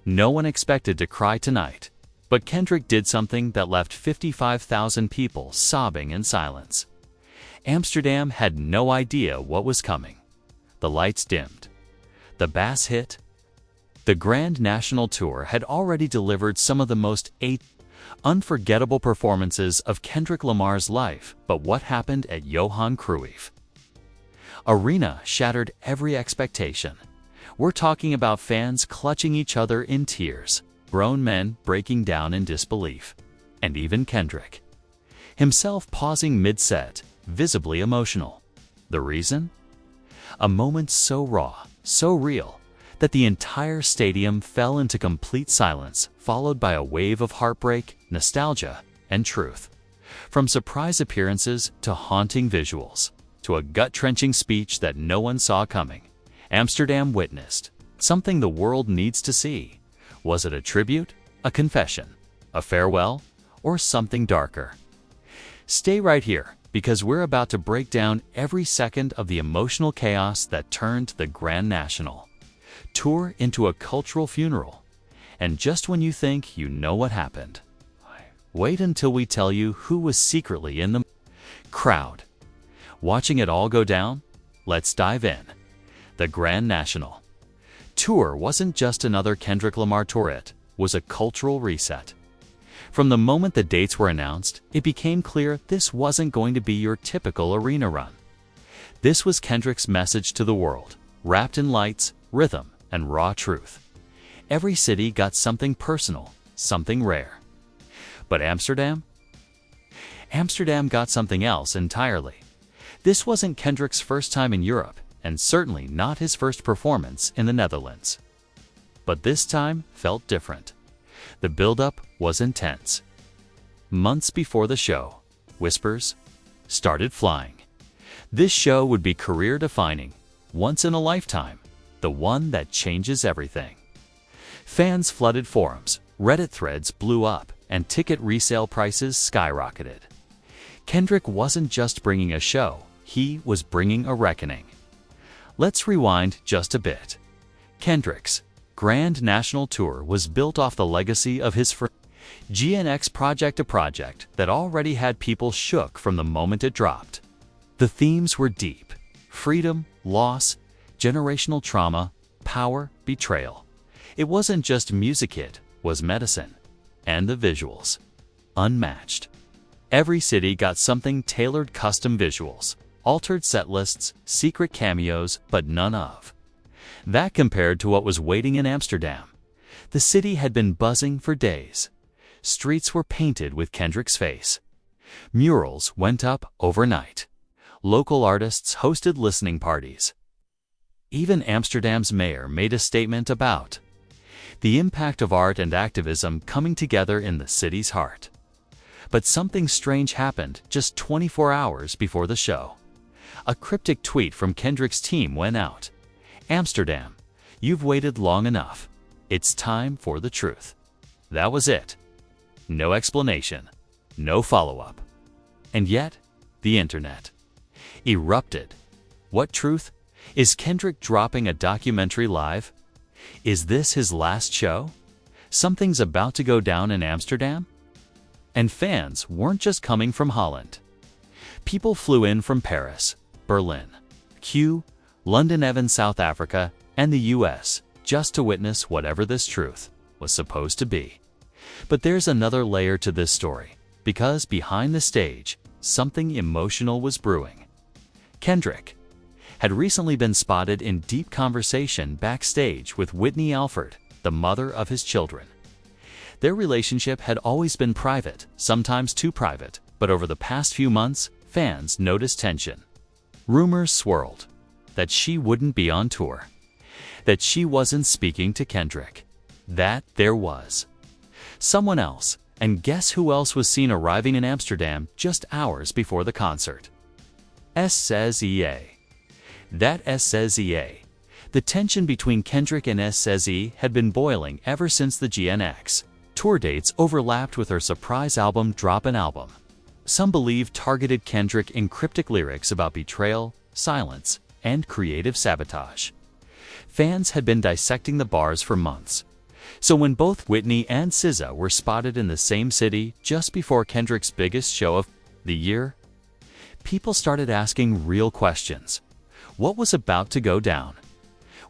No one expected to cry tonight, but Kendrick did something that left 55,000 people sobbing in silence. Amsterdam had no idea what was coming. The lights dimmed. The bass hit. The Grand National Tour had already delivered some of the most unforgettable performances of Kendrick Lamar's life, but what happened at Johan Cruijff Arena shattered every expectation. We're talking about fans clutching each other in tears, grown men breaking down in disbelief, and even Kendrick himself pausing mid-set, visibly emotional. The reason? A moment so raw, so real, that the entire stadium fell into complete silence, followed by a wave of heartbreak, nostalgia, and truth. From surprise appearances to haunting visuals, to a gut-wrenching speech that no one saw coming, Amsterdam witnessed something the world needs to see. Was it a tribute, a confession, a farewell, or something darker? Stay right here, because we're about to break down every second of the emotional chaos that turned the Grand National Tour into a cultural funeral. And just when you think you know what happened, wait until we tell you who was secretly in the crowd. Watching it all go down? Let's dive in. The Grand National Tour wasn't just another Kendrick Lamar tour, it was a cultural reset. From the moment the dates were announced, it became clear this wasn't going to be your typical arena run. This was Kendrick's message to the world, wrapped in lights, rhythm, and raw truth. Every city got something personal, something rare. But Amsterdam? Amsterdam got something else entirely. This wasn't Kendrick's first time in Europe, and certainly not his first performance in the Netherlands. But this time felt different. The build-up was intense. Months before the show, whispers started flying. This show would be career-defining, once in a lifetime, the one that changes everything. Fans flooded forums, Reddit threads blew up, and ticket resale prices skyrocketed. Kendrick wasn't just bringing a show, he was bringing a reckoning. Let's rewind just a bit. Kendrick's Grand National Tour was built off the legacy of his first GNX project, a project that already had people shook from the moment it dropped. The themes were deep: freedom, loss, generational trauma, power, betrayal. It wasn't just music, it was medicine. And the visuals, unmatched. Every city got something tailored: custom visuals, altered set lists, secret cameos, but none of that compared to what was waiting in Amsterdam. The city had been buzzing for days. Streets were painted with Kendrick's face. Murals went up overnight. Local artists hosted listening parties. Even Amsterdam's mayor made a statement about the impact of art and activism coming together in the city's heart. But something strange happened just 24 hours before the show. A cryptic tweet from Kendrick's team went out. "Amsterdam, you've waited long enough. It's time for the truth." That was it. No explanation, no follow-up. And yet, the internet erupted. What truth? Is Kendrick dropping a documentary live? Is this his last show? Something's about to go down in Amsterdam? And fans weren't just coming from Holland. People flew in from Paris, Berlin, London, even South Africa, and the US, just to witness whatever this truth was supposed to be. But there's another layer to this story, because behind the stage, something emotional was brewing. Kendrick had recently been spotted in deep conversation backstage with Whitney Alford, the mother of his children. Their relationship had always been private, sometimes too private, but over the past few months, fans noticed tension. Rumors swirled that she wouldn't be on tour, that she wasn't speaking to Kendrick, that there was someone else. And guess who else was seen arriving in Amsterdam just hours before the concert? SZA. That SZA. The tension between Kendrick and SZA had been boiling ever since the GNX tour dates overlapped with her surprise album drop. An album some believe targeted Kendrick in cryptic lyrics about betrayal, silence, and creative sabotage. Fans had been dissecting the bars for months. So when both Whitney and SZA were spotted in the same city just before Kendrick's biggest show of the year, people started asking real questions. What was about to go down?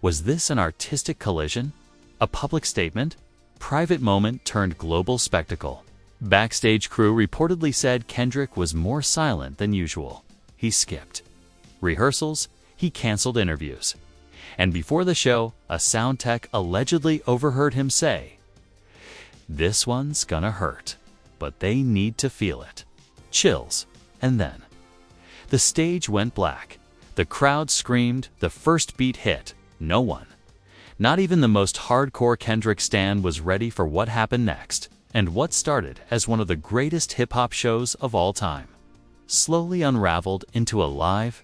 Was this an artistic collision? A public statement? Private moment turned global spectacle? Backstage crew reportedly said Kendrick was more silent than usual. He skipped rehearsals, he canceled interviews. And before the show, a sound tech allegedly overheard him say, "This one's gonna hurt, but they need to feel it." Chills. And then the stage went black. The crowd screamed, the first beat hit. No one, not even the most hardcore Kendrick stan, was ready for what happened next, and what started as one of the greatest hip-hop shows of all time slowly unraveled into a live,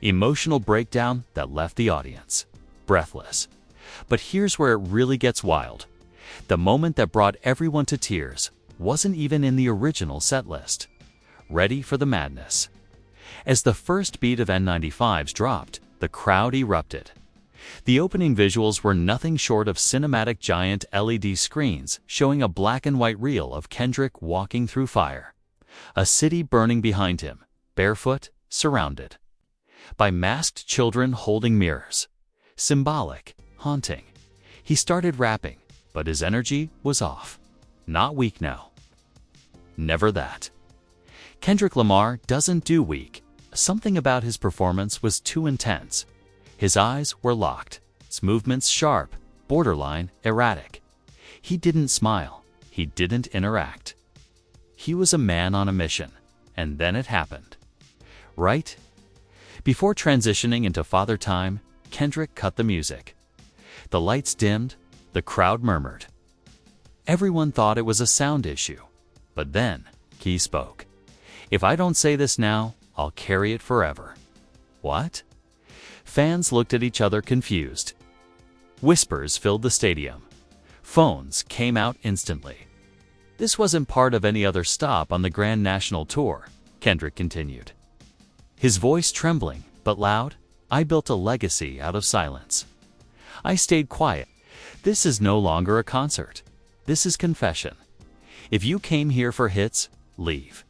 emotional breakdown that left the audience breathless. But here's where it really gets wild. The moment that brought everyone to tears wasn't even in the original set list. Ready for the madness. As the first beat of N95's dropped, the crowd erupted. The opening visuals were nothing short of cinematic giant LED screens showing a black and white reel of Kendrick walking through fire. A city burning behind him, barefoot, surrounded by masked children holding mirrors. Symbolic, haunting. He started rapping, but his energy was off. Not weak now. Never that. Kendrick Lamar doesn't do weak. Something about his performance was too intense. His eyes were locked, his movements sharp, borderline erratic. He didn't smile. He didn't interact. He was a man on a mission, and then it happened. Right before transitioning into Father Time, Kendrick cut the music. The lights dimmed, the crowd murmured. Everyone thought it was a sound issue. But then, he spoke. "If I don't say this now, I'll carry it forever." What? Fans looked at each other confused. Whispers filled the stadium. Phones came out instantly. "This wasn't part of any other stop on the Grand National Tour," Kendrick continued. His voice trembling, but loud. "I built a legacy out of silence. I stayed quiet. This is no longer a concert. This is confession. If you came here for hits, leave.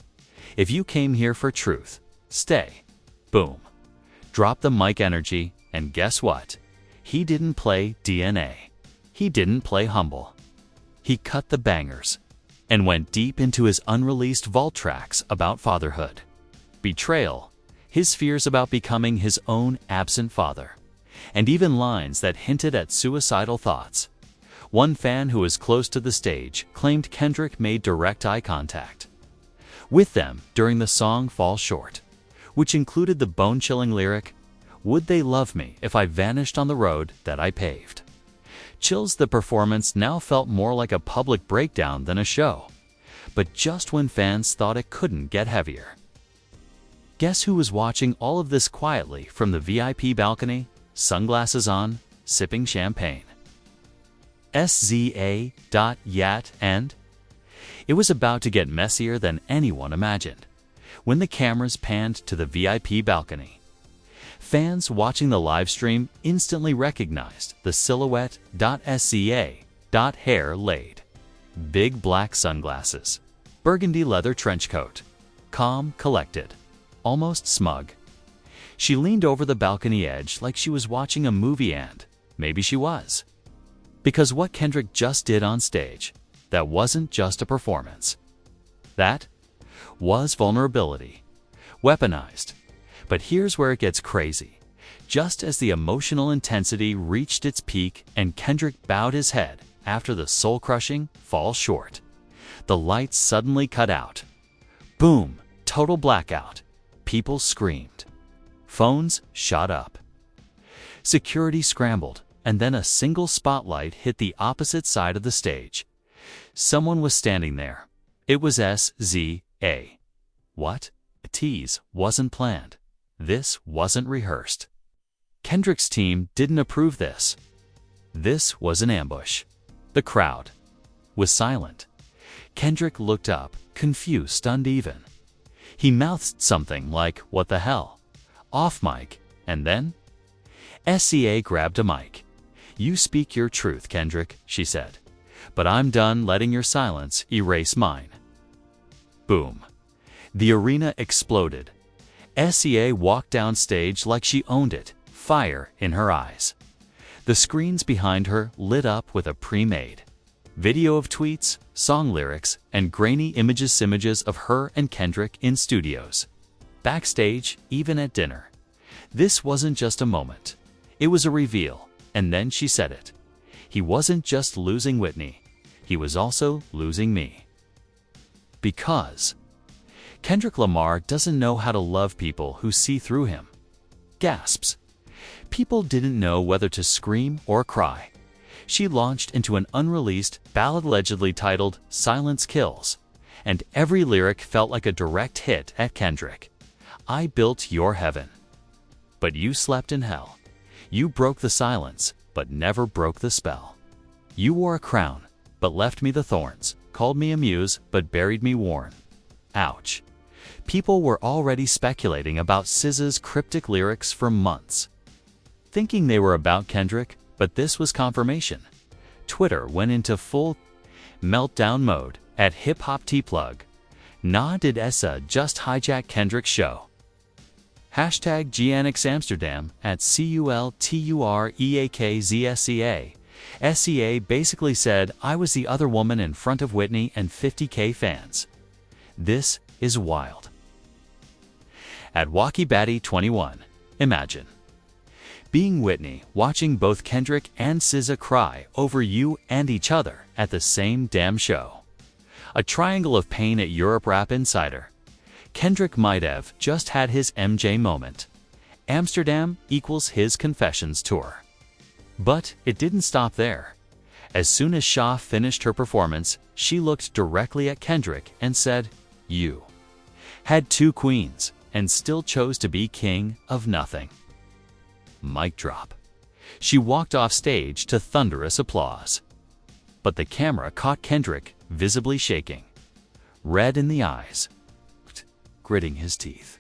If you came here for truth, stay." Boom. Drop the mic energy, and guess what? He didn't play DNA. He didn't play humble. He cut the bangers and went deep into his unreleased vault tracks about fatherhood, betrayal, his fears about becoming his own absent father, and even lines that hinted at suicidal thoughts. One fan who was close to the stage claimed Kendrick made direct eye contact with them during the song Fall Short, which included the bone-chilling lyric, "Would they love me if I vanished on the road that I paved?" Chills. The performance now felt more like a public breakdown than a show. But just when fans thought it couldn't get heavier. Guess who was watching all of this quietly from the VIP balcony, sunglasses on, sipping champagne? SZA. Yat. And it was about to get messier than anyone imagined. When the cameras panned to the VIP balcony, fans watching the live stream instantly recognized the silhouette. SZA. Hair laid. Big black sunglasses. Burgundy leather trench coat. Calm, collected. Almost smug. She leaned over the balcony edge like she was watching a movie, and maybe she was. Because what Kendrick just did on stage, that wasn't just a performance. That was vulnerability. Weaponized. But here's where it gets crazy. Just as the emotional intensity reached its peak and Kendrick bowed his head after the soul-crushing Fall Short, the lights suddenly cut out. Boom! Total blackout. People screamed. Phones shot up. Security scrambled, and then a single spotlight hit the opposite side of the stage. Someone was standing there. It was SZA. What? A tease wasn't planned. This wasn't rehearsed. Kendrick's team didn't approve this. This was an ambush. The crowd was silent. Kendrick looked up, confused, stunned even. He mouthed something like, "What the hell?" off mic, and then SZA grabbed a mic. "You speak your truth, Kendrick," she said, "but I'm done letting your silence erase mine." Boom. The arena exploded. SCA walked down stage like she owned it, fire in her eyes. The screens behind her lit up with a pre-made video of tweets, song lyrics, and grainy images of her and Kendrick in studios, backstage, even at dinner. This wasn't just a moment. It was a reveal, and then she said it. He wasn't just losing Whitney, he was also losing me. Because Kendrick Lamar doesn't know how to love people who see through him. Gasps. People didn't know whether to scream or cry. She launched into an unreleased ballad allegedly titled "Silence Kills," and every lyric felt like a direct hit at Kendrick. "I built your heaven, but you slept in hell. You broke the silence, but never broke the spell. You wore a crown, but left me the thorns, called me a muse, but buried me worn." Ouch. People were already speculating about SZA's cryptic lyrics for months, thinking they were about Kendrick, but this was confirmation. Twitter went into full meltdown mode at Hip Hop T-Plug. Nah, did SZA just hijack Kendrick's show? Hashtag #GNXAmsterdam at CULTUREAKZSCA. SCA basically said, "I was the other woman in front of Whitney and 50K fans." This is wild. At Wacky Batty 21, imagine being Whitney, watching both Kendrick and SZA cry over you and each other at the same damn show. A triangle of pain at Europe Rap Insider. Kendrick might have just had his MJ moment. Amsterdam equals his Confessions tour. But it didn't stop there. As soon as Shaw finished her performance, she looked directly at Kendrick and said, "You had two queens and still chose to be king of nothing." Mic drop. She walked off stage to thunderous applause. But the camera caught Kendrick visibly shaking, red in the eyes, gritting his teeth.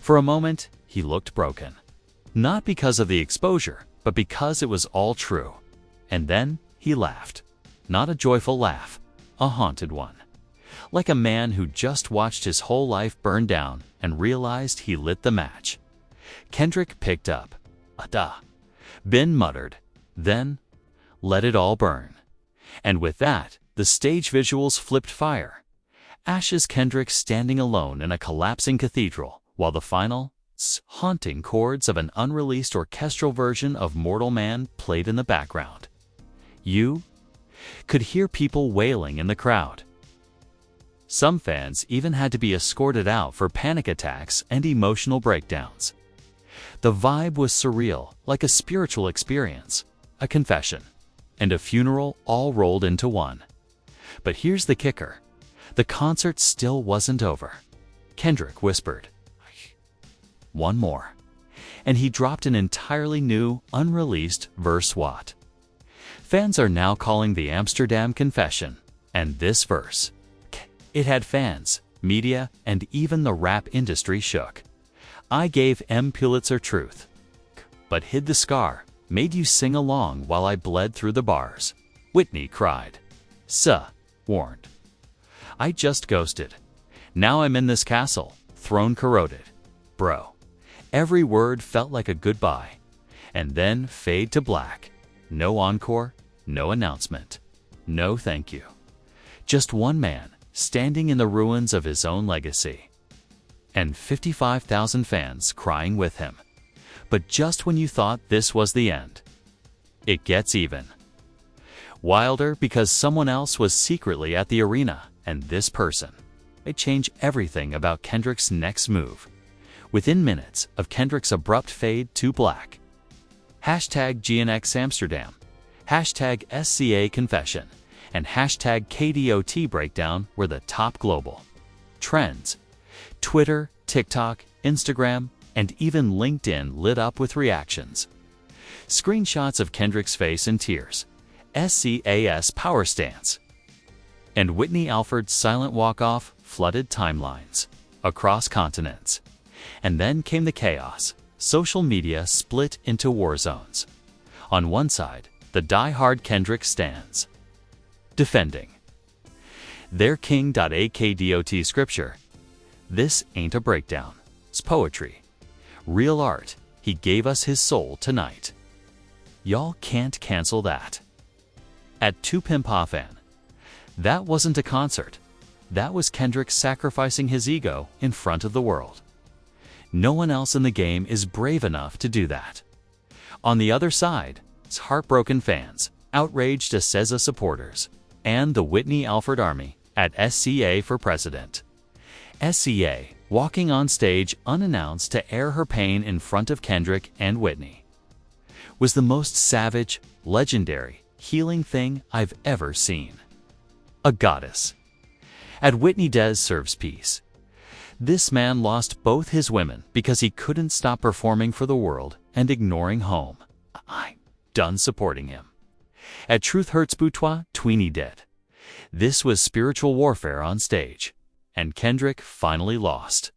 For a moment, he looked broken. Not because of the exposure, but because it was all true. And then he laughed. Not a joyful laugh, a haunted one. Like a man who just watched his whole life burn down and realized he lit the match. Kendrick picked up. Ben muttered, then let it all burn. And with that, the stage visuals flipped fire. Ashes Kendrick standing alone in a collapsing cathedral, while the final, haunting chords of an unreleased orchestral version of Mortal Man played in the background. You could hear people wailing in the crowd. Some fans even had to be escorted out for panic attacks and emotional breakdowns. The vibe was surreal, like a spiritual experience, a confession, and a funeral all rolled into one. But here's the kicker. The concert still wasn't over. Kendrick whispered, "One more." And he dropped an entirely new, unreleased verse. What? Fans are now calling the Amsterdam Confession, and this verse. It had fans, media, and even the rap industry shook. "I gave M. Pulitzer truth, but hid the scar, made you sing along while I bled through the bars." Whitney cried. SZA warned. "I just ghosted. Now I'm in this castle, throne corroded. Bro." Every word felt like a goodbye. And then fade to black. No encore, no announcement, no thank you. Just one man, standing in the ruins of his own legacy. And 55,000 fans crying with him. But just when you thought this was the end, it gets even wilder because someone else was secretly at the arena, and this person may change everything about Kendrick's next move. Within minutes of Kendrick's abrupt fade to black. Hashtag #GNXAmsterdam, hashtag SCA Confession, and hashtag KDOT Breakdown were the top global trends. Twitter, TikTok, Instagram, and even LinkedIn lit up with reactions. Screenshots of Kendrick's face in tears, SCA's power stance, and Whitney Alford's silent walk-off flooded timelines across continents. And then came the chaos. Social media split into war zones. On one side, the die-hard Kendrick stands, defending their king.akdot scripture. This ain't a breakdown, it's poetry. Real art, he gave us his soul tonight. Y'all can't cancel that. At 2PIMPOFAN, that wasn't a concert. That was Kendrick sacrificing his ego in front of the world. No one else in the game is brave enough to do that. On the other side, it's heartbroken fans, outraged SZA supporters, and the Whitney Alford Army at SCA for President. SCA walking on stage unannounced to air her pain in front of Kendrick and Whitney was the most savage, legendary, healing thing I've ever seen. A goddess. At Whitney deserves peace. This man lost both his women because he couldn't stop performing for the world and ignoring home. I'm done supporting him. At Truth Hurts Boutois, Tweenie did. This was spiritual warfare on stage, and Kendrick finally lost.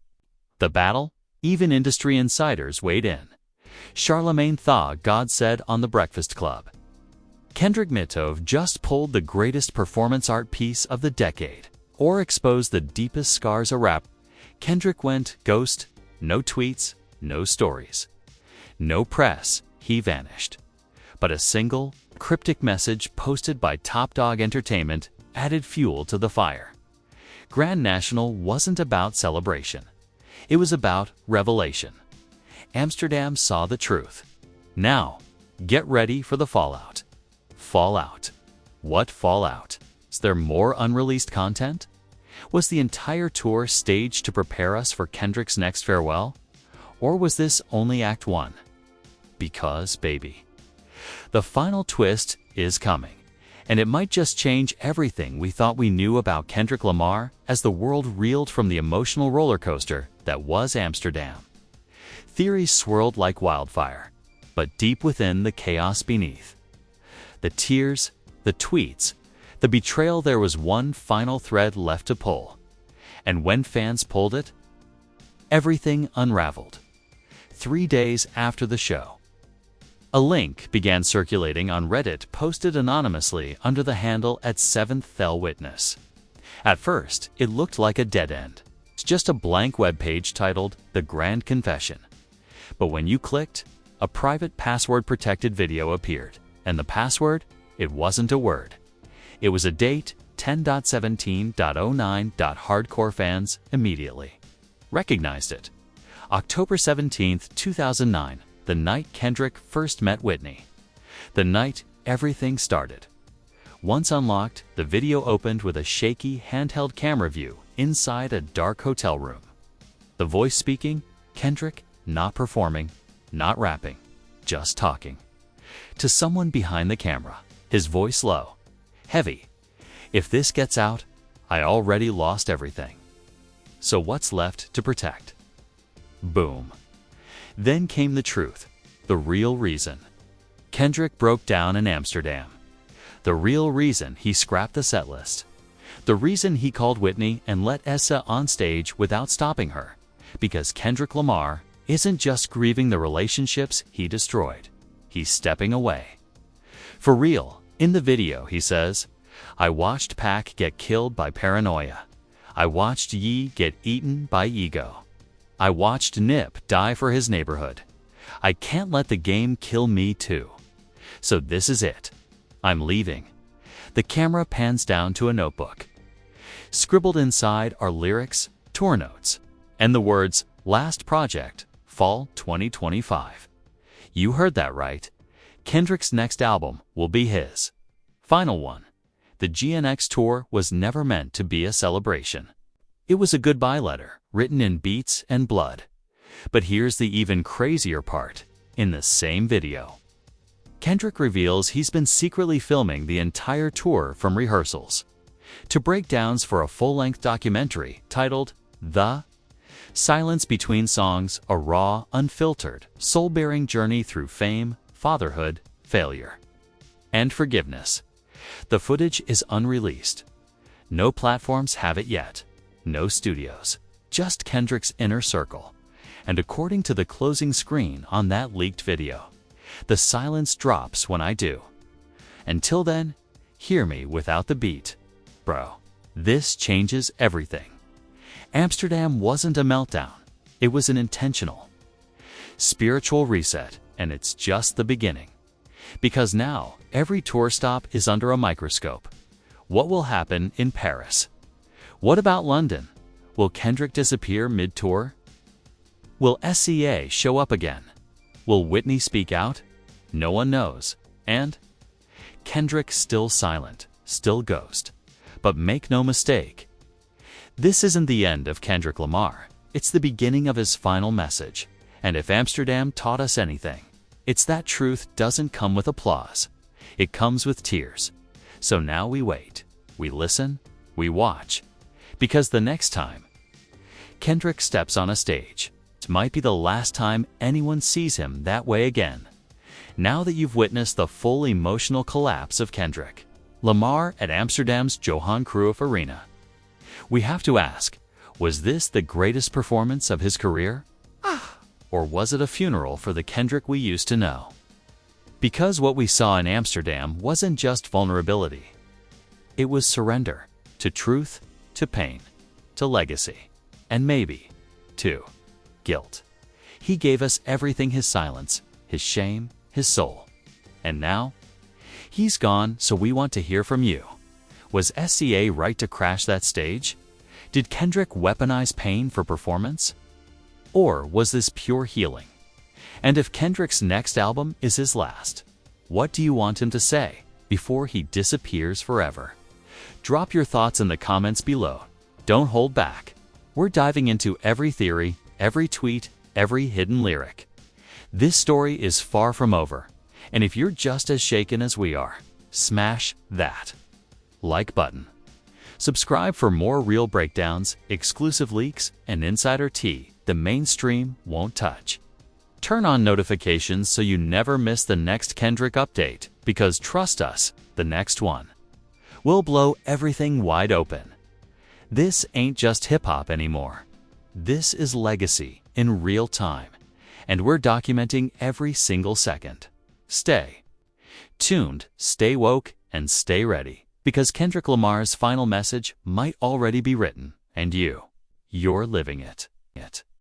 The battle? Even industry insiders weighed in. Charlemagne Tha God said on The Breakfast Club, Kendrick Mitov just pulled the greatest performance art piece of the decade, or exposed the deepest scars a rap. Kendrick went ghost, no tweets, no stories. No press, he vanished. But a single, cryptic message posted by Top Dog Entertainment added fuel to the fire. Grand National wasn't about celebration. It was about revelation. Amsterdam saw the truth. Now, get ready for the fallout. Fallout. What fallout? Is there more unreleased content? Was the entire tour staged to prepare us for Kendrick's next farewell? Or was this only Act 1? Because, baby, the final twist is coming, and it might just change everything we thought we knew about Kendrick Lamar as the world reeled from the emotional roller coaster that was Amsterdam. Theories swirled like wildfire, but deep within the chaos beneath, the tears, the tweets, the betrayal, there was one final thread left to pull. And when fans pulled it, everything unraveled. 3 days after the show, a link began circulating on Reddit posted anonymously under the handle @7thThelWitness. At first, it looked like a dead end. It's just a blank webpage titled The Grand Confession. But when you clicked, a private password-protected video appeared, and the password, it wasn't a word. It was a date, 10.17.09. Hardcore fans immediately recognized it. October 17, 2009, the night Kendrick first met Whitney. The night everything started. Once unlocked, the video opened with a shaky handheld camera view inside a dark hotel room. The voice speaking, Kendrick, not performing, not rapping, just talking. To someone behind the camera, his voice low, heavy. If this gets out, I already lost everything. So what's left to protect? Boom. Then came the truth, the real reason. Kendrick broke down in Amsterdam. The real reason he scrapped the setlist. The reason he called Whitney and let SZA on stage without stopping her. Because Kendrick Lamar isn't just grieving the relationships he destroyed. He's stepping away. For real, in the video he says, I watched Pac get killed by paranoia. I watched Ye get eaten by ego. I watched Nip die for his neighborhood. I can't let the game kill me too. So this is it. I'm leaving. The camera pans down to a notebook. Scribbled inside are lyrics, tour notes, and the words, Last Project, Fall 2025. You heard that right. Kendrick's next album will be his final one. The GNX tour was never meant to be a celebration. It was a goodbye letter, written in beats and blood. But here's the even crazier part. In the same video, Kendrick reveals he's been secretly filming the entire tour from rehearsals to breakdowns for a full-length documentary titled The Silence Between Songs, a raw, unfiltered, soul-bearing journey through fame, fatherhood, failure, and forgiveness. The footage is unreleased. No platforms have it yet. No studios. Just Kendrick's inner circle. And according to the closing screen on that leaked video, The silence drops when I do. Until then, hear me without the beat. Bro, this changes everything. Amsterdam wasn't a meltdown. It was an intentional, spiritual reset, and it's just the beginning. Because now, every tour stop is under a microscope. What will happen in Paris? What about London? Will Kendrick disappear mid-tour? Will SCA show up again? Will Whitney speak out? No one knows. And Kendrick still silent, still ghost. But make no mistake, this isn't the end of Kendrick Lamar. It's the beginning of his final message. And if Amsterdam taught us anything, it's that truth doesn't come with applause. It comes with tears. So now we wait, we listen, we watch. Because the next time Kendrick steps on a stage, it might be the last time anyone sees him that way again. Now that you've witnessed the full emotional collapse of Kendrick Lamar at Amsterdam's Johan Cruijff Arena, we have to ask, was this the greatest performance of his career? Or was it a funeral for the Kendrick we used to know? Because what we saw in Amsterdam wasn't just vulnerability. It was surrender to truth, to pain, to legacy, and maybe, to guilt. He gave us everything: his silence, his shame, his soul. And now, he's gone, so we want to hear from you. Was SCA right to crash that stage? Did Kendrick weaponize pain for performance? Or was this pure healing? And if Kendrick's next album is his last, what do you want him to say before he disappears forever? Drop your thoughts in the comments below. Don't hold back. We're diving into every theory, every tweet, every hidden lyric. This story is far from over, and if you're just as shaken as we are, smash that like button. Subscribe for more real breakdowns, exclusive leaks, and insider tea the mainstream won't touch. Turn on notifications so you never miss the next Kendrick update, because trust us, the next one will blow everything wide open. This ain't just hip-hop anymore. This is legacy in real time, and we're documenting every single second. Stay tuned, stay woke, and stay ready, because Kendrick Lamar's final message might already be written, and you're living it.